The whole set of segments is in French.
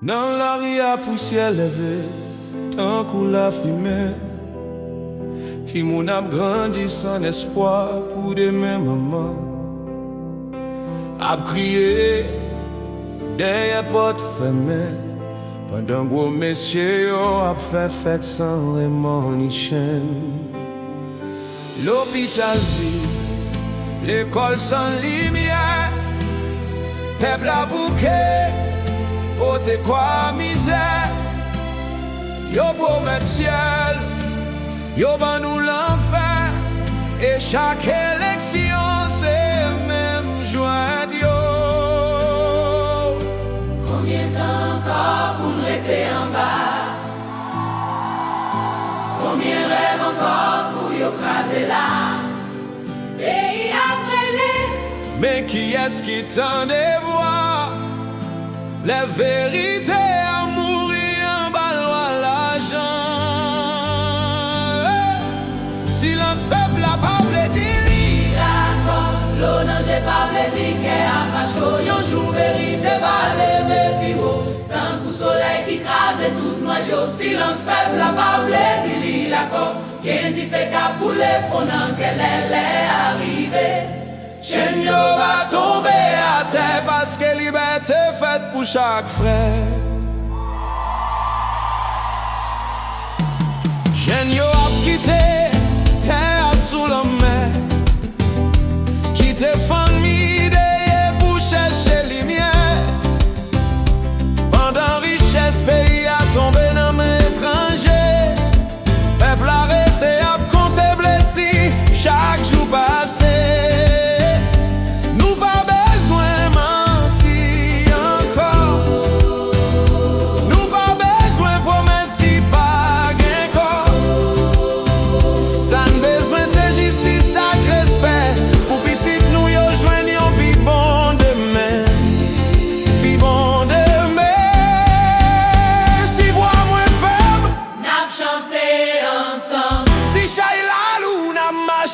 Dans la ria poussière levée, tant qu'on la fumée. Timoun a grandi sans espoir pour demain maman. A crié derrière porte fermée. Pendant gros messieurs a fait fête sans remords ni chaîne. L'hôpital vide, l'école sans lumière. Peuple à bouquet, côté quoi misère. Yo promet ciel, yo ban nous l'enfer. Et chaque élection c'est même joint yo. Combien de temps encore pour nous rester en bas? Combien de rêves encore pour y écraser là? Pays après les. Mais qui est-ce qui t'en dévoie? La vérité à mourir en balois l'argent. Silence peuple a pas blé D'accord, l'eau non j'ai pas blé qu'elle a pas chaud. Yon jour vérité va lever plus haut. Tant que soleil qui crase toute noix jo. Silence peuple a pas blé d'accord. Qu'un dit fait qu'à bouler fondant qu'elle est arrivée. Chaîne yo va tomber à terre parce que liberté faite pour chaque frère. Chaîne yo a quitté terre sous la mer. Quitté famille pour chercher lumière. Pendant richesse pays a tombé dans mes étrangers. Peuple arrêté à compter blessé chaque jour passé.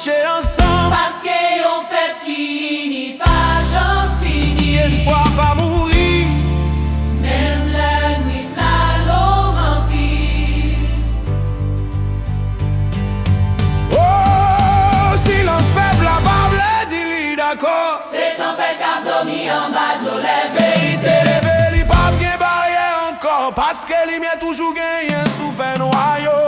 Ensemble. Parce que yon peuple qui n'y pas jamais fini. Espoir pas mourir. Même la nuit la l'eau remplie. Oh, silence peuple la bable dit d'accord. C'est ton peuple qui a dormi en bas de l'eau. La vérité Levé li pas bien barrière encore. Parce que li mien toujours gagné sous fait noyau.